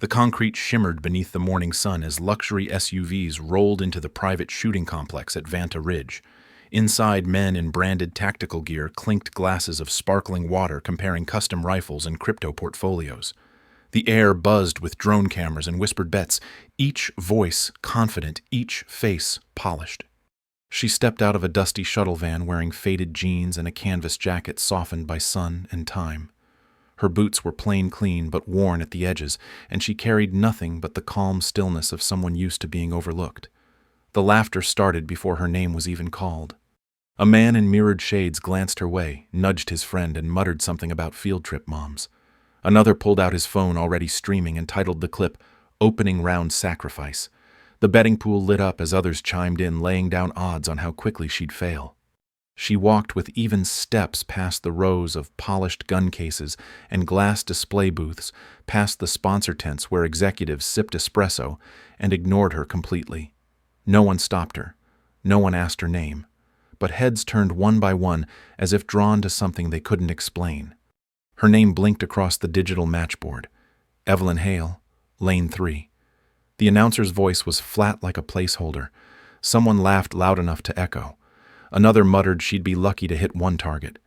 The concrete shimmered beneath the morning sun as luxury SUVs rolled into the private shooting complex at Vanta Ridge. Inside, men in branded tactical gear clinked glasses of sparkling water comparing custom rifles and crypto portfolios. The air buzzed with drone cameras and whispered bets, each voice confident, each face polished. She stepped out of a dusty shuttle van wearing faded jeans and a canvas jacket softened by sun and time. Her boots were plain clean but worn at the edges, and she carried nothing but the calm stillness of someone used to being overlooked. The laughter started before her name was even called. A man in mirrored shades glanced her way, nudged his friend, and muttered something about field trip moms. Another pulled out his phone already streaming and titled the clip, "Opening Round Sacrifice." The betting pool lit up as others chimed in, laying down odds on how quickly she'd fail. She walked with even steps past the rows of polished gun cases and glass display booths, past the sponsor tents where executives sipped espresso, and ignored her completely. No one stopped her. No one asked her name. But heads turned one by one as if drawn to something they couldn't explain. Her name blinked across the digital matchboard. Evelyn Hale, Lane 3. The announcer's voice was flat like a placeholder. Someone laughed loud enough to echo. Another muttered she'd be lucky to hit one target.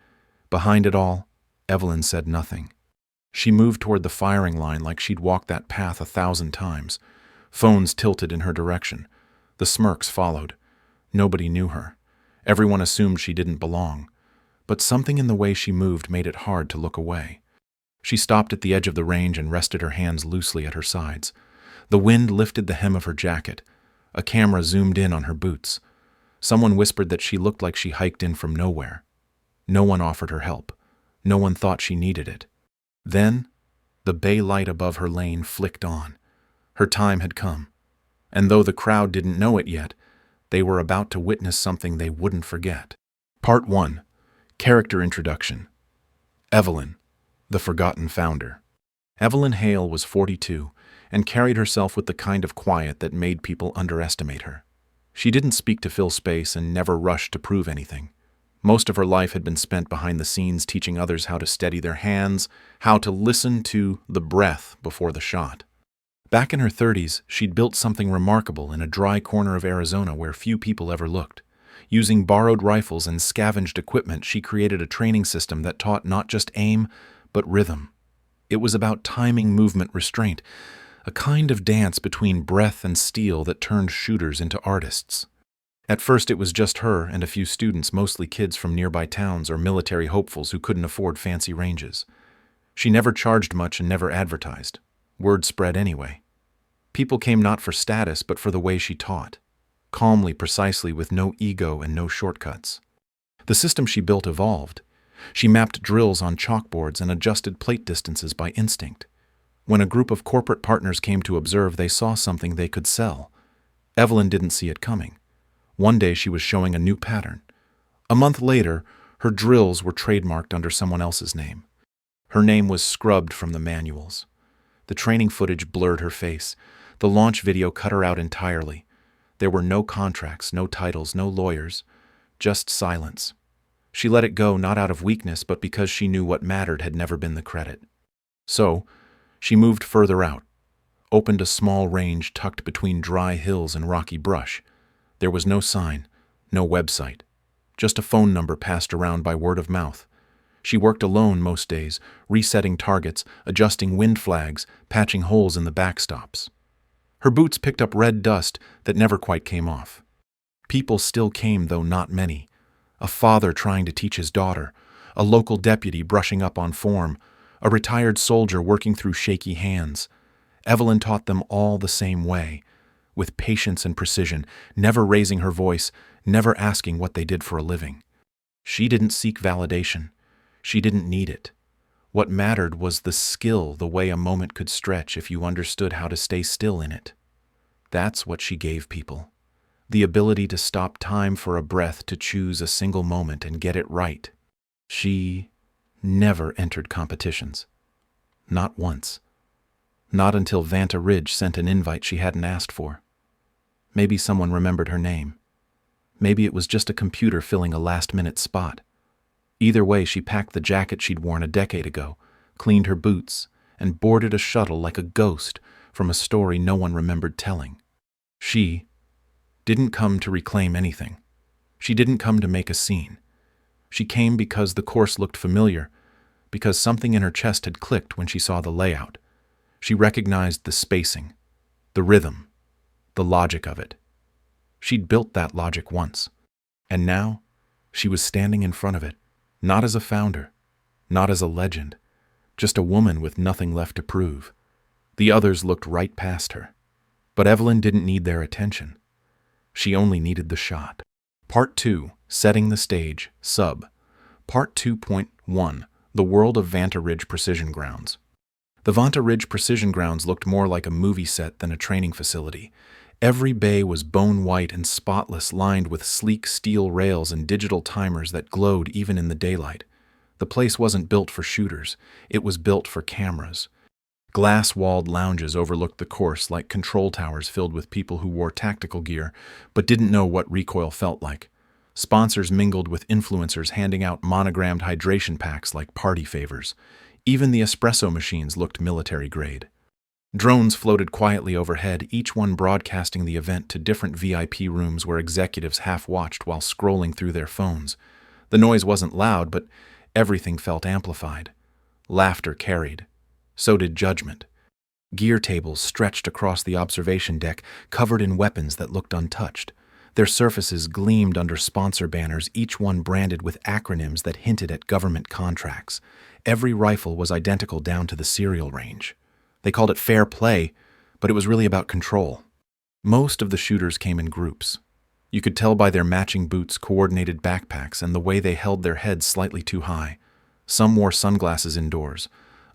Behind it all, Evelyn said nothing. She moved toward the firing line like she'd walked that path 1,000 times. Phones tilted in her direction. The smirks followed. Nobody knew her. Everyone assumed she didn't belong. But something in the way she moved made it hard to look away. She stopped at the edge of the range and rested her hands loosely at her sides. The wind lifted the hem of her jacket. A camera zoomed in on her boots. Someone whispered that she looked like she hiked in from nowhere. No one offered her help. No one thought she needed it. Then, the bay light above her lane flicked on. Her time had come. And though the crowd didn't know it yet, they were about to witness something they wouldn't forget. Part 1. Character Introduction. Evelyn, the forgotten founder. Evelyn Hale was 42 and carried herself with the kind of quiet that made people underestimate her. She didn't speak to fill space and never rushed to prove anything. Most of her life had been spent behind the scenes teaching others how to steady their hands, how to listen to the breath before the shot. Back in her 30s, she'd built something remarkable in a dry corner of Arizona where few people ever looked. Using borrowed rifles and scavenged equipment, she created a training system that taught not just aim, but rhythm. It was about timing, movement, restraint, a kind of dance between breath and steel that turned shooters into artists. At first, it was just her and a few students, mostly kids from nearby towns or military hopefuls who couldn't afford fancy ranges. She never charged much and never advertised. Word spread anyway. People came not for status, but for the way she taught. Calmly, precisely, with no ego and no shortcuts. The system she built evolved. She mapped drills on chalkboards and adjusted plate distances by instinct. When a group of corporate partners came to observe, they saw something they could sell. Evelyn didn't see it coming. One day she was showing a new pattern. A month later, her drills were trademarked under someone else's name. Her name was scrubbed from the manuals. The training footage blurred her face. The launch video cut her out entirely. There were no contracts, no titles, no lawyers, just silence. She let it go not out of weakness, but because she knew what mattered had never been the credit. So, she moved further out, opened a small range tucked between dry hills and rocky brush. There was no sign, no website, just a phone number passed around by word of mouth. She worked alone most days, resetting targets, adjusting wind flags, patching holes in the backstops. Her boots picked up red dust that never quite came off. People still came, though not many. A father trying to teach his daughter, a local deputy brushing up on form, a retired soldier working through shaky hands. Evelyn taught them all the same way, with patience and precision, never raising her voice, never asking what they did for a living. She didn't seek validation. She didn't need it. What mattered was the skill, the way a moment could stretch if you understood how to stay still in it. That's what she gave people. The ability to stop time for a breath, to choose a single moment and get it right. She never entered competitions. Not once. Not until Vanta Ridge sent an invite she hadn't asked for. Maybe someone remembered her name. Maybe it was just a computer filling a last-minute spot. Either way, she packed the jacket she'd worn a decade ago, cleaned her boots, and boarded a shuttle like a ghost from a story no one remembered telling. She didn't come to reclaim anything. She didn't come to make a scene. She came because the course looked familiar, because something in her chest had clicked when she saw the layout. She recognized the spacing, the rhythm, the logic of it. She'd built that logic once, and now she was standing in front of it, not as a founder, not as a legend, just a woman with nothing left to prove. The others looked right past her, but Evelyn didn't need their attention. She only needed the shot. Part 2, Setting the Stage, Sub. Part 2.1, The World of Vanta Ridge Precision Grounds. The Vanta Ridge Precision Grounds looked more like a movie set than a training facility. Every bay was bone white and spotless, lined with sleek steel rails and digital timers that glowed even in the daylight. The place wasn't built for shooters. It was built for cameras. Glass-walled lounges overlooked the course like control towers filled with people who wore tactical gear but didn't know what recoil felt like. Sponsors mingled with influencers handing out monogrammed hydration packs like party favors. Even the espresso machines looked military-grade. Drones floated quietly overhead, each one broadcasting the event to different VIP rooms where executives half-watched while scrolling through their phones. The noise wasn't loud, but everything felt amplified. Laughter carried. So did judgment. Gear tables stretched across the observation deck, covered in weapons that looked untouched. Their surfaces gleamed under sponsor banners, each one branded with acronyms that hinted at government contracts. Every rifle was identical down to the serial range. They called it fair play, but it was really about control. Most of the shooters came in groups. You could tell by their matching boots, coordinated backpacks, and the way they held their heads slightly too high. Some wore sunglasses indoors.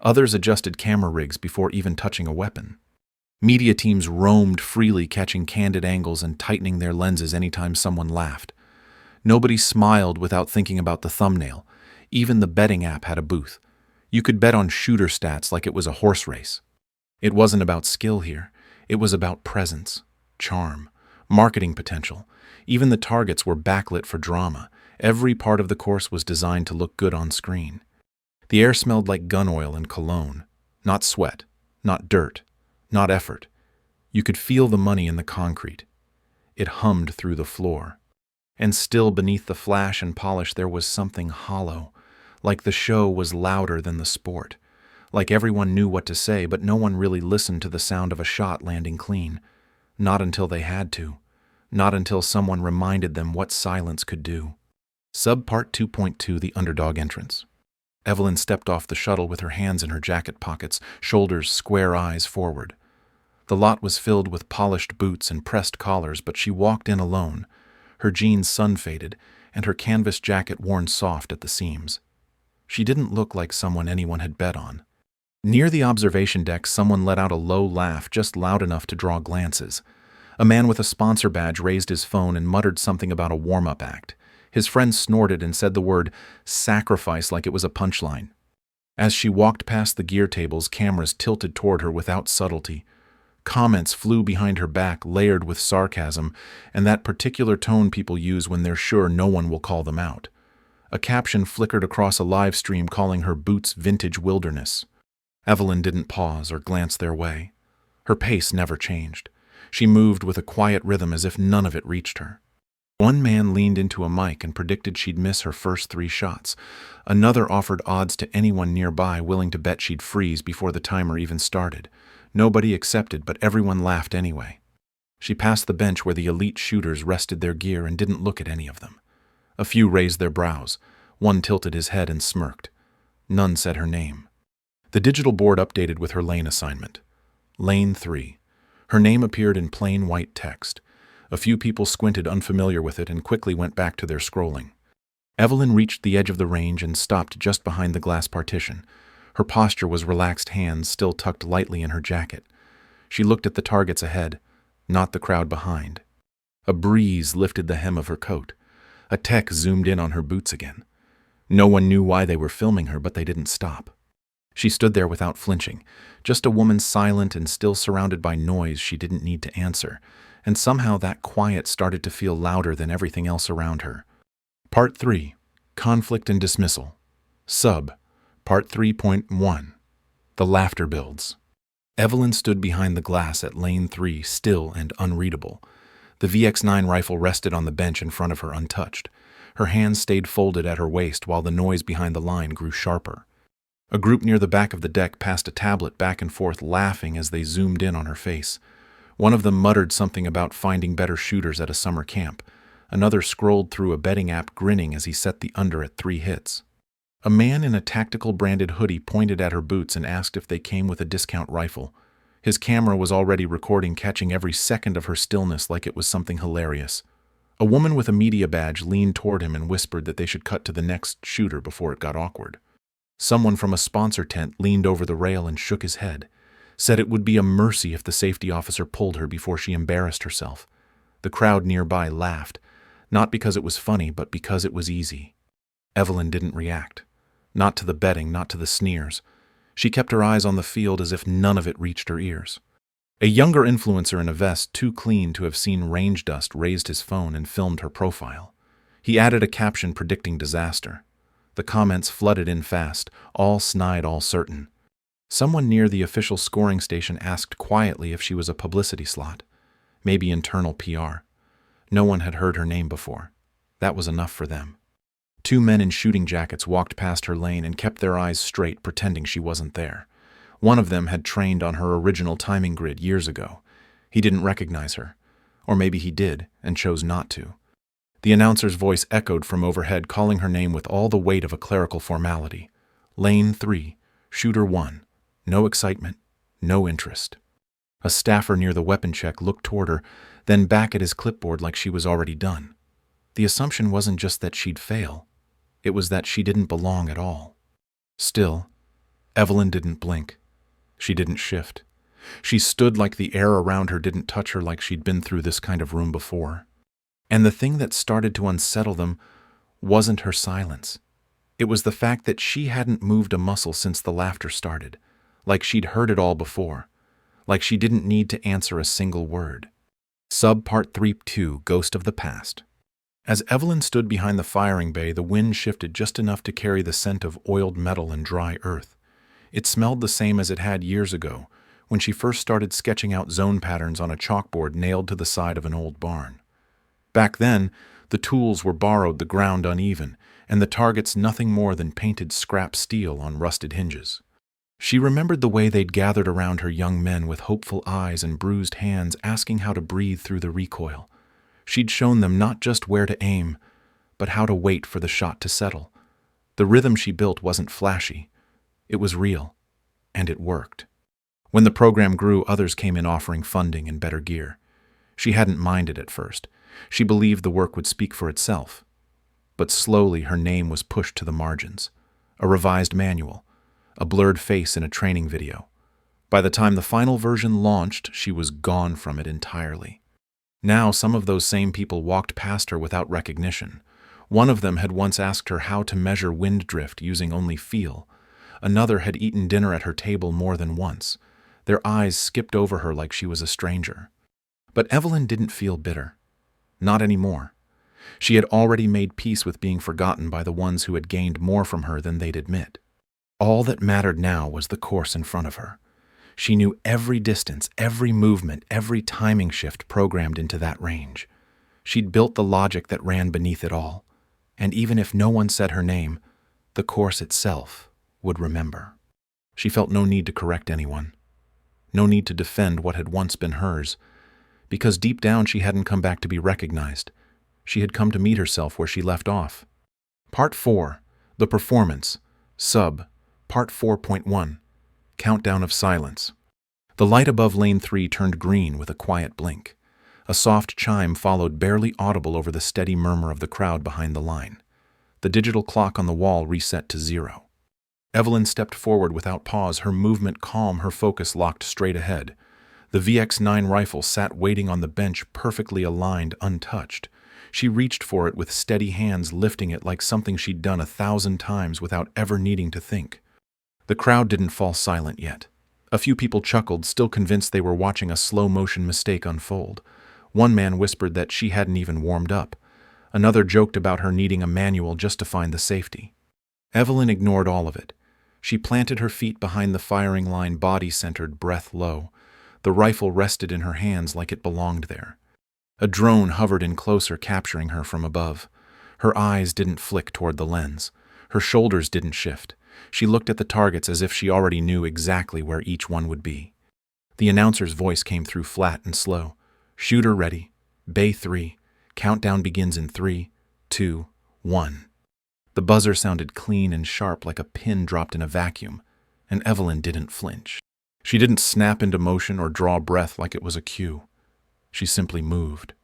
Others adjusted camera rigs before even touching a weapon. Media teams roamed freely, catching candid angles and tightening their lenses anytime someone laughed. Nobody smiled without thinking about the thumbnail. Even the betting app had a booth. You could bet on shooter stats like it was a horse race. It wasn't about skill here. It was about presence, charm, marketing potential. Even the targets were backlit for drama. Every part of the course was designed to look good on screen. The air smelled like gun oil and cologne. Not sweat, not dirt, not effort. You could feel the money in the concrete. It hummed through the floor. And still beneath the flash and polish there was something hollow, like the show was louder than the sport. Like everyone knew what to say, but no one really listened to the sound of a shot landing clean. Not until they had to. Not until someone reminded them what silence could do. Subpart 2.2, The Underdog Entrance. Evelyn stepped off the shuttle with her hands in her jacket pockets, shoulders square, eyes forward. The lot was filled with polished boots and pressed collars, but she walked in alone, her jeans sun-faded and her canvas jacket worn soft at the seams. She didn't look like someone anyone had bet on. Near the observation deck, someone let out a low laugh, just loud enough to draw glances. A man with a sponsor badge raised his phone and muttered something about a warm-up act. His friend snorted and said the word sacrifice like it was a punchline. As she walked past the gear tables, cameras tilted toward her without subtlety. Comments flew behind her back, layered with sarcasm, and that particular tone people use when they're sure no one will call them out. A caption flickered across a live stream calling her boots vintage wilderness. Evelyn didn't pause or glance their way. Her pace never changed. She moved with a quiet rhythm as if none of it reached her. One man leaned into a mic and predicted she'd miss her first 3 shots. Another offered odds to anyone nearby willing to bet she'd freeze before the timer even started. Nobody accepted, but everyone laughed anyway. She passed the bench where the elite shooters rested their gear and didn't look at any of them. A few raised their brows. One tilted his head and smirked. None said her name. The digital board updated with her lane assignment. Lane 3. Her name appeared in plain white text. A few people squinted, unfamiliar with it, and quickly went back to their scrolling. Evelyn reached the edge of the range and stopped just behind the glass partition. Her posture was relaxed, hands still tucked lightly in her jacket. She looked at the targets ahead, not the crowd behind. A breeze lifted the hem of her coat. A tech zoomed in on her boots again. No one knew why they were filming her, but they didn't stop. She stood there without flinching, just a woman silent and still surrounded by noise she didn't need to answer. And somehow that quiet started to feel louder than everything else around her. Part 3. Conflict and Dismissal. Sub. Part 3.1. The Laughter Builds. Evelyn stood behind the glass at lane 3, still and unreadable. The VX-9 rifle rested on the bench in front of her untouched. Her hands stayed folded at her waist while the noise behind the line grew sharper. A group near the back of the deck passed a tablet back and forth, laughing as they zoomed in on her face. One of them muttered something about finding better shooters at a summer camp. Another scrolled through a betting app, grinning as he set the under at 3 hits. A man in a tactical branded hoodie pointed at her boots and asked if they came with a discount rifle. His camera was already recording, catching every second of her stillness like it was something hilarious. A woman with a media badge leaned toward him and whispered that they should cut to the next shooter before it got awkward. Someone from a sponsor tent leaned over the rail and shook his head, said it would be a mercy if the safety officer pulled her before she embarrassed herself. The crowd nearby laughed, not because it was funny, but because it was easy. Evelyn didn't react. Not to the betting, not to the sneers. She kept her eyes on the field as if none of it reached her ears. A younger influencer in a vest too clean to have seen range dust raised his phone and filmed her profile. He added a caption predicting disaster. The comments flooded in fast, all snide, all certain. Someone near the official scoring station asked quietly if she was a publicity slot. Maybe internal PR. No one had heard her name before. That was enough for them. 2 men in shooting jackets walked past her lane and kept their eyes straight, pretending she wasn't there. One of them had trained on her original timing grid years ago. He didn't recognize her. Or maybe he did, and chose not to. The announcer's voice echoed from overhead, calling her name with all the weight of a clerical formality. Lane 3, Shooter 1. No excitement, no interest. A staffer near the weapon check looked toward her, then back at his clipboard like she was already done. The assumption wasn't just that she'd fail. It was that she didn't belong at all. Still, Evelyn didn't blink. She didn't shift. She stood like the air around her didn't touch her, like she'd been through this kind of room before. And the thing that started to unsettle them wasn't her silence. It was the fact that she hadn't moved a muscle since the laughter started, like she'd heard it all before, like she didn't need to answer a single word. Part 3-2, Ghost of the Past. As Evelyn stood behind the firing bay, the wind shifted just enough to carry the scent of oiled metal and dry earth. It smelled the same as it had years ago, when she first started sketching out zone patterns on a chalkboard nailed to the side of an old barn. Back then, the tools were borrowed, the ground uneven, and the targets nothing more than painted scrap steel on rusted hinges. She remembered the way they'd gathered around her, young men with hopeful eyes and bruised hands, asking how to breathe through the recoil. She'd shown them not just where to aim, but how to wait for the shot to settle. The rhythm she built wasn't flashy. It was real, and it worked. When the program grew, others came in offering funding and better gear. She hadn't minded at first. She believed the work would speak for itself. But slowly her name was pushed to the margins. A revised manual, a blurred face in a training video. By the time the final version launched, she was gone from it entirely. Now some of those same people walked past her without recognition. One of them had once asked her how to measure wind drift using only feel. Another had eaten dinner at her table more than once. Their eyes skipped over her like she was a stranger. But Evelyn didn't feel bitter. Not anymore. She had already made peace with being forgotten by the ones who had gained more from her than they'd admit. All that mattered now was the course in front of her. She knew every distance, every movement, every timing shift programmed into that range. She'd built the logic that ran beneath it all. And even if no one said her name, the course itself would remember. She felt no need to correct anyone. No need to defend what had once been hers. Because deep down she hadn't come back to be recognized. She had come to meet herself where she left off. Part 4. The Performance. Part 4.1. Countdown of Silence. The light above lane 3 turned green with a quiet blink. A soft chime followed, barely audible over the steady murmur of the crowd behind the line. The digital clock on the wall reset to 0. Evelyn stepped forward without pause, her movement calm, her focus locked straight ahead. The VX-9 rifle sat waiting on the bench, perfectly aligned, untouched. She reached for it with steady hands, lifting it like something she'd done 1,000 times without ever needing to think. The crowd didn't fall silent yet. A few people chuckled, still convinced they were watching a slow-motion mistake unfold. One man whispered that she hadn't even warmed up. Another joked about her needing a manual just to find the safety. Evelyn ignored all of it. She planted her feet behind the firing line, body-centered, breath low. The rifle rested in her hands like it belonged there. A drone hovered in closer, capturing her from above. Her eyes didn't flick toward the lens. Her shoulders didn't shift. She looked at the targets as if she already knew exactly where each one would be. The announcer's voice came through flat and slow. "Shooter ready. Bay 3. Countdown begins in 3, 2, 1. The buzzer sounded clean and sharp like a pin dropped in a vacuum, and Evelyn didn't flinch. She didn't snap into motion or draw breath like it was a cue. She simply moved.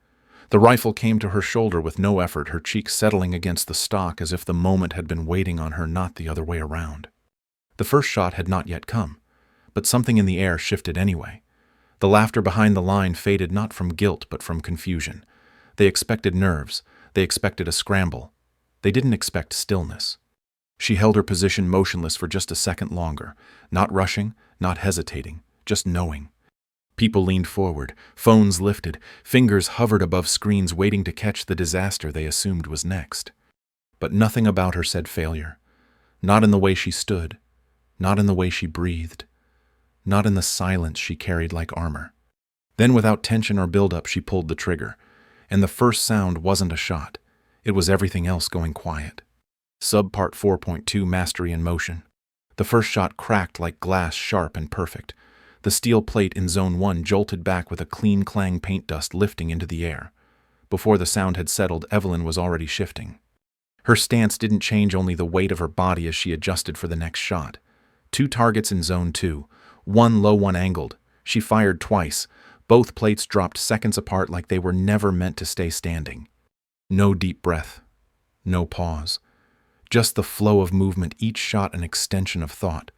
The rifle came to her shoulder with no effort, her cheek settling against the stock as if the moment had been waiting on her, not the other way around. The first shot had not yet come, but something in the air shifted anyway. The laughter behind the line faded not from guilt but from confusion. They expected nerves. They expected a scramble. They didn't expect stillness. She held her position motionless for just a second longer, not rushing, not hesitating, just knowing. People leaned forward, phones lifted, fingers hovered above screens waiting to catch the disaster they assumed was next. But nothing about her said failure. Not in the way she stood, not in the way she breathed, not in the silence she carried like armor. Then, without tension or buildup, she pulled the trigger, and the first sound wasn't a shot. It was everything else going quiet. Subpart 4.2 Mastery in Motion. The first shot cracked like glass, sharp and perfect. The steel plate in Zone 1 jolted back with a clean clang, paint dust lifting into the air. Before the sound had settled, Evelyn was already shifting. Her stance didn't change, only the weight of her body as she adjusted for the next shot. 2 targets in Zone 2, one low, one angled. She fired twice. Both plates dropped seconds apart like they were never meant to stay standing. No deep breath. No pause. Just the flow of movement, each shot an extension of thought.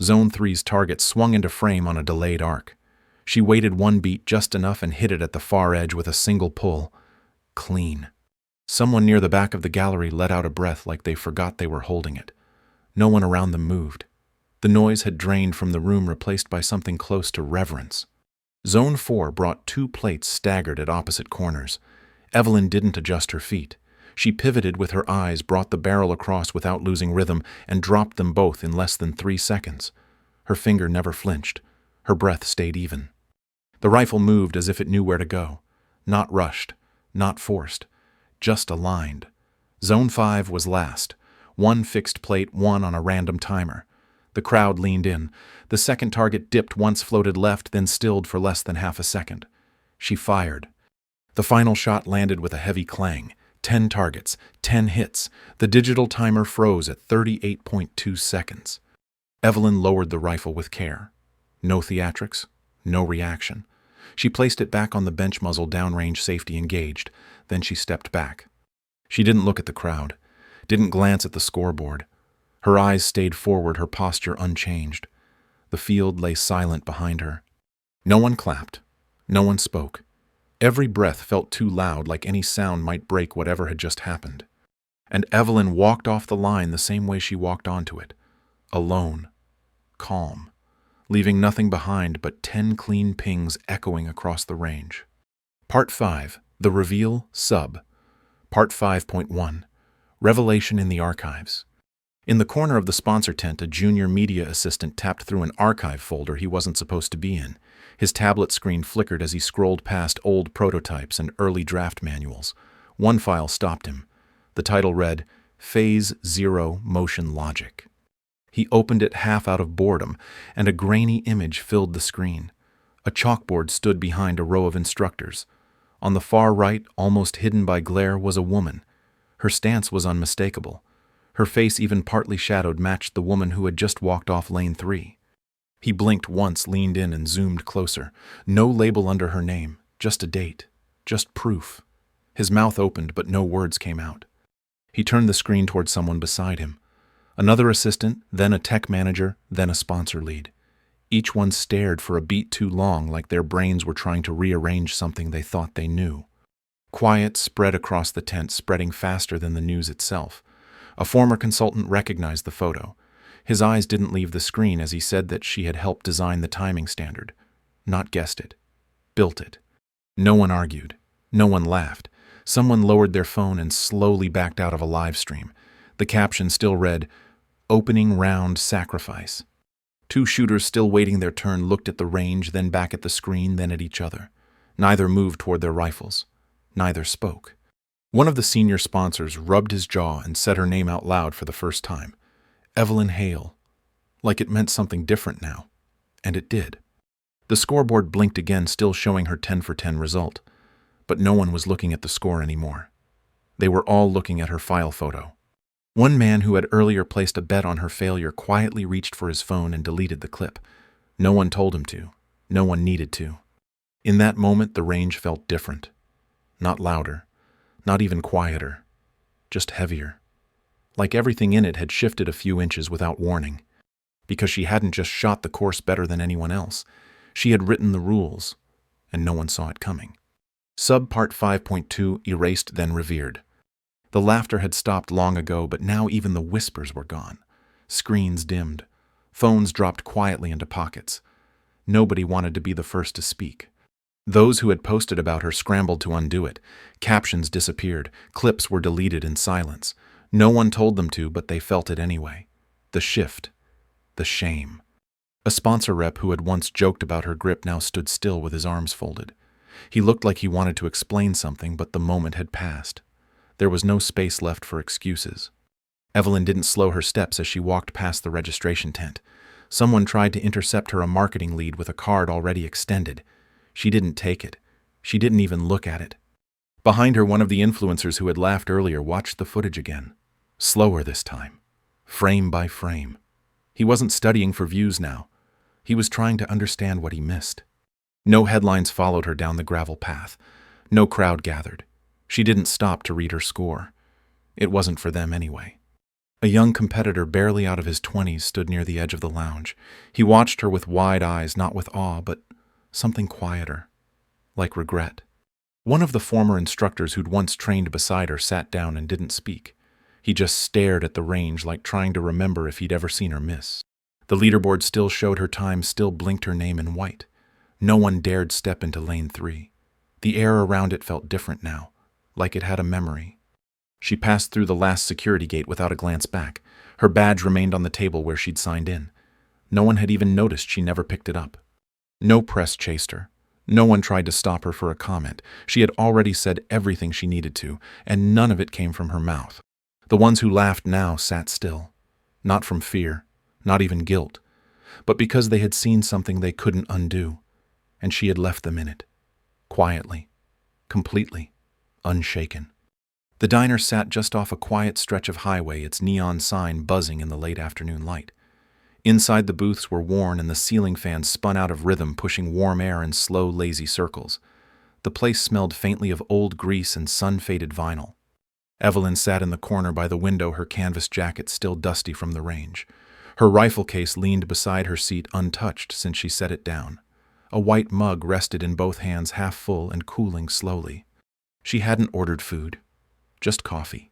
Zone 3's target swung into frame on a delayed arc. She waited one beat, just enough, and hit it at the far edge with a single pull. Clean. Someone near the back of the gallery let out a breath like they forgot they were holding it. No one around them moved. The noise had drained from the room, replaced by something close to reverence. Zone 4 brought 2 plates staggered at opposite corners. Evelyn didn't adjust her feet. She pivoted with her eyes, brought the barrel across without losing rhythm, and dropped them both in less than 3 seconds. Her finger never flinched. Her breath stayed even. The rifle moved as if it knew where to go. Not rushed, not forced, just aligned. Zone 5 was last. 1 fixed plate, 1 on a random timer. The crowd leaned in. The second target dipped once, floated left, then stilled for less than half a second. She fired. The final shot landed with a heavy clang. 10 targets, 10 hits. The digital timer froze at 38.2 seconds. Evelyn lowered the rifle with care. No theatrics, no reaction. She placed it back on the bench, muzzle downrange, safety engaged. Then she stepped back. She didn't look at the crowd, didn't glance at the scoreboard. Her eyes stayed forward, her posture unchanged. The field lay silent behind her. No one clapped. No one spoke. Every breath felt too loud, like any sound might break whatever had just happened. And Evelyn walked off the line the same way she walked onto it. Alone. Calm. Leaving nothing behind but 10 clean pings echoing across the range. Part 5. The Reveal Sub. Part 5.1. Revelation in the Archives. In the corner of the sponsor tent, a junior media assistant tapped through an archive folder he wasn't supposed to be in. His tablet screen flickered as he scrolled past old prototypes and early draft manuals. One file stopped him. The title read, Phase 0 Motion Logic. He opened it half out of boredom, and a grainy image filled the screen. A chalkboard stood behind a row of instructors. On the far right, almost hidden by glare, was a woman. Her stance was unmistakable. Her face, even partly shadowed, matched the woman who had just walked off lane 3. He blinked once, leaned in, and zoomed closer. No label under her name, just a date, just proof. His mouth opened, but no words came out. He turned the screen toward someone beside him. Another assistant, then a tech manager, then a sponsor lead. Each one stared for a beat too long, like their brains were trying to rearrange something they thought they knew. Quiet spread across the tent, spreading faster than the news itself. A former consultant recognized the photo. His eyes didn't leave the screen as he said that she had helped design the timing standard. Not guessed it. Built it. No one argued. No one laughed. Someone lowered their phone and slowly backed out of a live stream. The caption still read, Opening round sacrifice. Two shooters still waiting their turn looked at the range, then back at the screen, then at each other. Neither moved toward their rifles. Neither spoke. One of the senior sponsors rubbed his jaw and said her name out loud for the first time. Evelyn Hale. Like it meant something different now. And it did. The scoreboard blinked again, still showing her 10 for 10 result. But no one was looking at the score anymore. They were all looking at her file photo. One man who had earlier placed a bet on her failure quietly reached for his phone and deleted the clip. No one told him to. No one needed to. In that moment, the range felt different. Not louder. Not even quieter. Just heavier. Like everything in it had shifted a few inches without warning. Because she hadn't just shot the course better than anyone else. She had written the rules, and no one saw it coming. Subpart 5.2, erased then revered. The laughter had stopped long ago, but now even the whispers were gone. Screens dimmed. Phones dropped quietly into pockets. Nobody wanted to be the first to speak. Those who had posted about her scrambled to undo it. Captions disappeared. Clips were deleted in silence. No one told them to, but they felt it anyway. The shift. The shame. A sponsor rep who had once joked about her grip now stood still with his arms folded. He looked like he wanted to explain something, but the moment had passed. There was no space left for excuses. Evelyn didn't slow her steps as she walked past the registration tent. Someone tried to intercept her a marketing lead with a card already extended. She didn't take it. She didn't even look at it. Behind her, one of the influencers who had laughed earlier watched the footage again. Slower this time. Frame by frame. He wasn't studying for views now. He was trying to understand what he missed. No headlines followed her down the gravel path. No crowd gathered. She didn't stop to read her score. It wasn't for them anyway. A young competitor barely out of his 20s stood near the edge of the lounge. He watched her with wide eyes, not with awe, but something quieter, like regret. One of the former instructors who'd once trained beside her sat down and didn't speak. He just stared at the range like trying to remember if he'd ever seen her miss. The leaderboard still showed her time, still blinked her name in white. No one dared step into lane 3. The air around it felt different now, like it had a memory. She passed through the last security gate without a glance back. Her badge remained on the table where she'd signed in. No one had even noticed she never picked it up. No press chased her. No one tried to stop her for a comment. She had already said everything she needed to, and none of it came from her mouth. The ones who laughed now sat still. Not from fear, not even guilt, but because they had seen something they couldn't undo, and she had left them in it. Quietly. Completely. Unshaken. The diner sat just off a quiet stretch of highway, its neon sign buzzing in the late afternoon light. Inside, the booths were worn and the ceiling fans spun out of rhythm, pushing warm air in slow, lazy circles. The place smelled faintly of old grease and sun-faded vinyl. Evelyn sat in the corner by the window, her canvas jacket still dusty from the range. Her rifle case leaned beside her seat, untouched since she set it down. A white mug rested in both hands, half full and cooling slowly. She hadn't ordered food, just coffee.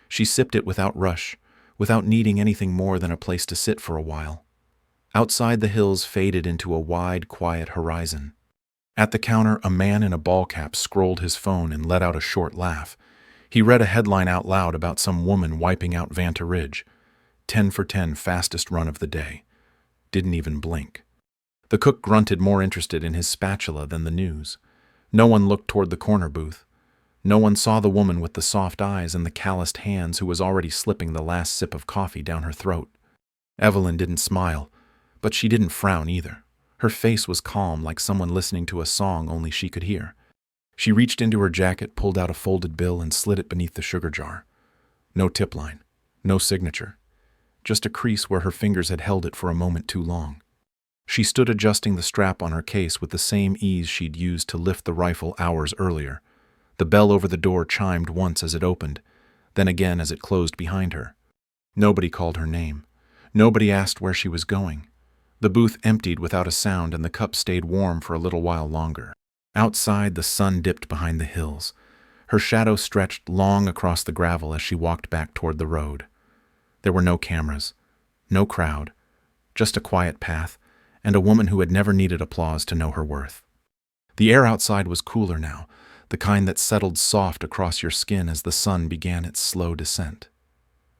She sipped it without rush, without needing anything more than a place to sit for a while. Outside, the hills faded into a wide, quiet horizon. At the counter, a man in a ball cap scrolled his phone and let out a short laugh. He read a headline out loud about some woman wiping out Vanta Ridge. 10 for 10, fastest run of the day. Didn't even blink. The cook grunted, more interested in his spatula than the news. No one looked toward the corner booth. No one saw the woman with the soft eyes and the calloused hands who was already slipping the last sip of coffee down her throat. Evelyn didn't smile, but she didn't frown either. Her face was calm, like someone listening to a song only she could hear. She reached into her jacket, pulled out a folded bill, and slid it beneath the sugar jar. No tip line, no signature, just a crease where her fingers had held it for a moment too long. She stood adjusting the strap on her case with the same ease she'd used to lift the rifle hours earlier. The bell over the door chimed once as it opened, then again as it closed behind her. Nobody called her name. Nobody asked where she was going. The booth emptied without a sound, and the cup stayed warm for a little while longer. Outside, the sun dipped behind the hills. Her shadow stretched long across the gravel as she walked back toward the road. There were no cameras, no crowd, just a quiet path, and a woman who had never needed applause to know her worth. The air outside was cooler now, the kind that settled soft across your skin as the sun began its slow descent.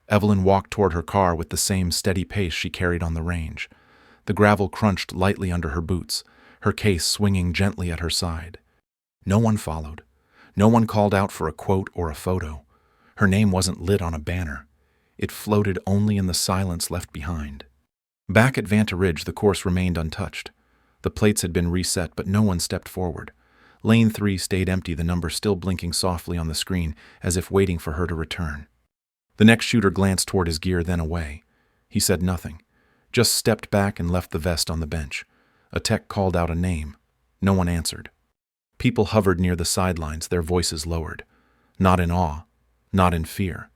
Evelyn walked toward her car with the same steady pace she carried on the range. The gravel crunched lightly under her boots, her case swinging gently at her side. No one followed. No one called out for a quote or a photo. Her name wasn't lit on a banner. It floated only in the silence left behind. Back at Vanta Ridge, the course remained untouched. The plates had been reset, but no one stepped forward. Lane 3 stayed empty, the number still blinking softly on the screen, as if waiting for her to return. The next shooter glanced toward his gear, then away. He said nothing, just stepped back and left the vest on the bench. A tech called out a name. No one answered. People hovered near the sidelines, their voices lowered. Not in awe, not in fear,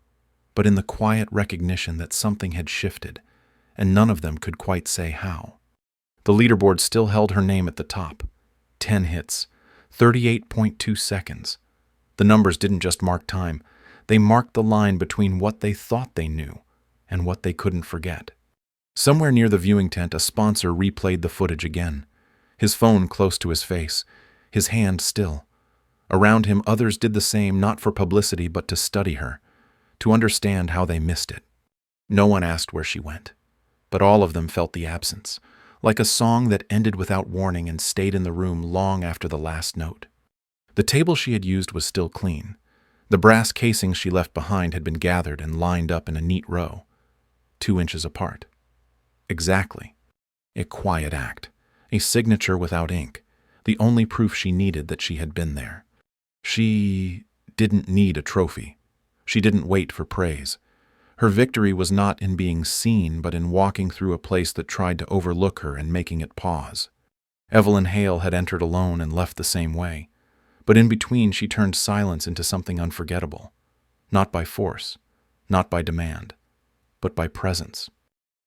but in the quiet recognition that something had shifted, and none of them could quite say how. The leaderboard still held her name at the top. 10 hits, 38.2 seconds. The numbers didn't just mark time, they marked the line between what they thought they knew and what they couldn't forget. Somewhere near the viewing tent, a sponsor replayed the footage again, his phone close to his face, his hand still. Around him, others did the same, not for publicity, but to study her, to understand how they missed it. No one asked where she went, but all of them felt the absence, like a song that ended without warning and stayed in the room long after the last note. The table she had used was still clean. The brass casings she left behind had been gathered and lined up in a neat row, 2 inches apart. Exactly. A quiet act, a signature without ink, the only proof she needed that she had been there. She didn't need a trophy. She didn't wait for praise. Her victory was not in being seen, but in walking through a place that tried to overlook her and making it pause. Evelyn Hale had entered alone and left the same way, but in between she turned silence into something unforgettable. Not by force, not by demand, but by presence.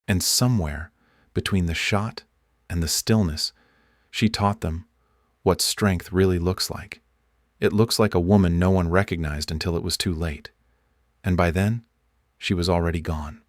And somewhere, between the shot and the stillness, she taught them what strength really looks like. It looks like a woman no one recognized until it was too late. And by then, she was already gone.